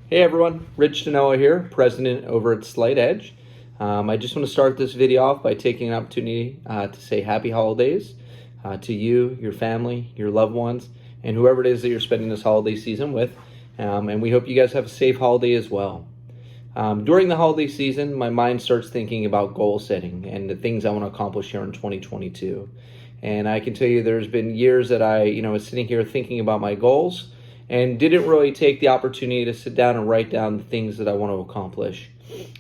Hey everyone, Rich Danoa here, president over at Slight Edge. I just want to start this video off by taking an opportunity to say happy holidays to you, your family, your loved ones, and whoever it is that you're spending this holiday season with. And we hope you guys have a safe holiday as well. During the holiday season, my mind starts thinking about goal setting and the things I want to accomplish here in 2022. And I can tell you there's been years that I was sitting here thinking about my goals and didn't really take the opportunity to sit down and write down the things that I want to accomplish.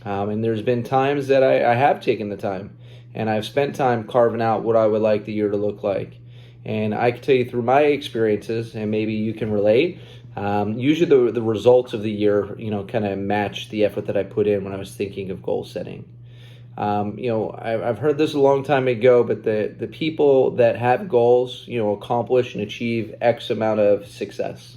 And there's been times that I have taken the time and I've spent time carving out what I would like the year to look like. And I can tell you through my experiences, and maybe you can relate, usually the results of the year, kind of match the effort that I put in when I was thinking of goal setting. I've heard this a long time ago, but the people that have goals, accomplish and achieve X amount of success.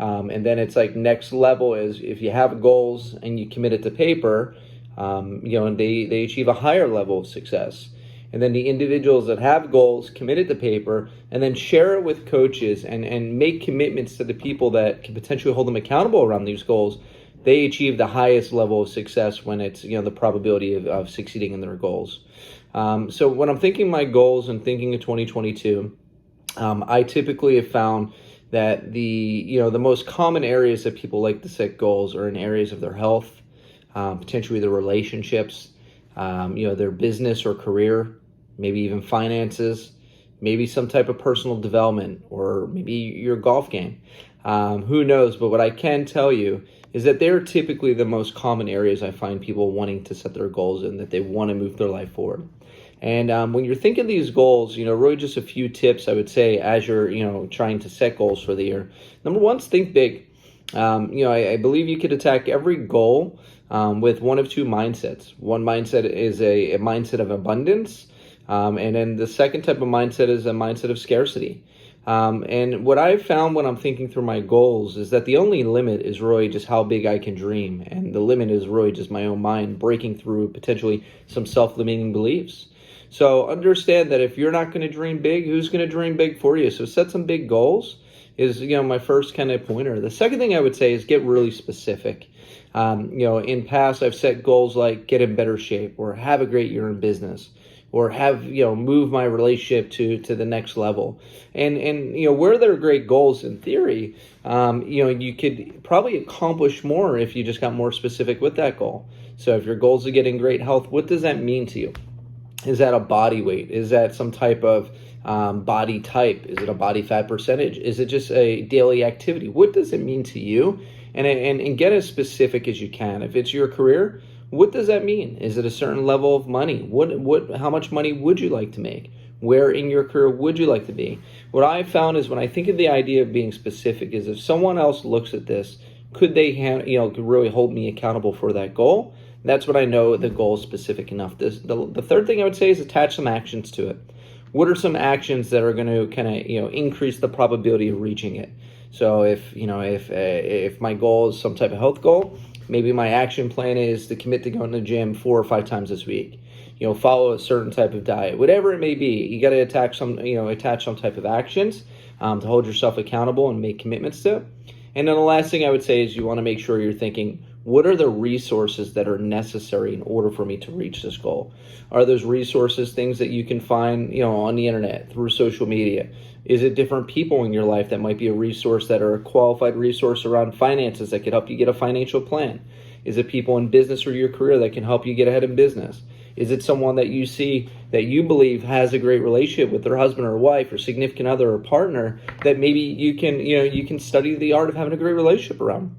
And then it's like next level is if you have goals and you commit it to paper, and they achieve a higher level of success. And then the individuals that have goals, commit it to paper, and then share it with coaches and make commitments to the people that can potentially hold them accountable around these goals, they achieve the highest level of success when it's, the probability of succeeding in their goals. So when I'm thinking my goals and thinking of 2022, I typically have found that the most common areas that people like to set goals are in areas of their health, potentially their relationships, their business or career, maybe even finances, maybe some type of personal development, or maybe your golf game. Who knows? But what I can tell you is that they're typically the most common areas I find people wanting to set their goals in, that they want to move their life forward. And when you're thinking these goals, really just a few tips I would say as you're, trying to set goals for the year. Number one is think big. I believe you could attack every goal with one of two mindsets. One mindset is a mindset of abundance. And then the second type of mindset is a mindset of scarcity. And what I've found when I'm thinking through my goals is that the only limit is really just how big I can dream. And the limit is really just my own mind breaking through potentially some self-limiting beliefs. So understand that if you're not going to dream big, who's going to dream big for you? So set some big goals is, my first kind of pointer. The second thing I would say is get really specific. In past, I've set goals like get in better shape, or have a great year in business, or have, move my relationship to the next level. And where there are great goals in theory, you could probably accomplish more if you just got more specific with that goal. So if your goal is to get in great health, what does that mean to you? Is that a body weight? Is that some type of body type? Is it a body fat percentage? Is it just a daily activity? What does it mean to you? And get as specific as you can. If it's your career, what does that mean? Is it a certain level of money? How much money would you like to make? Where in your career would you like to be? What I found is when I think of the idea of being specific is if someone else looks at this, could they could really hold me accountable for that goal? That's when I know the goal is specific enough. The third thing I would say is attach some actions to it. What are some actions that are going to kind of increase the probability of reaching it? So if my goal is some type of health goal, maybe my action plan is to commit to going to the gym 4 or 5 times this week. Follow a certain type of diet, whatever it may be. You got to attach some type of actions to hold yourself accountable and make commitments to. And then the last thing I would say is you want to make sure you're thinking, what are the resources that are necessary in order for me to reach this goal? Are those resources things that you can find, on the internet, through social media? Is it different people in your life that might be a resource that are a qualified resource around finances that could help you get a financial plan? Is it people in business or your career that can help you get ahead in business? Is it someone that you see that you believe has a great relationship with their husband or wife or significant other or partner that maybe you can study the art of having a great relationship around?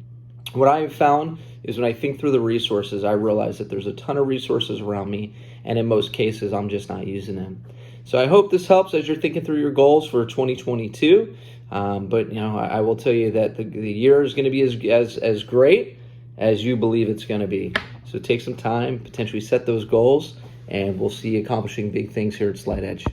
What I have found is when I think through the resources, I realize that there's a ton of resources around me, and in most cases, I'm just not using them. So I hope this helps as you're thinking through your goals for 2022. But I will tell you that the year is going to be as great as you believe it's going to be. So take some time, potentially set those goals, and we'll see you accomplishing big things here at Slight Edge.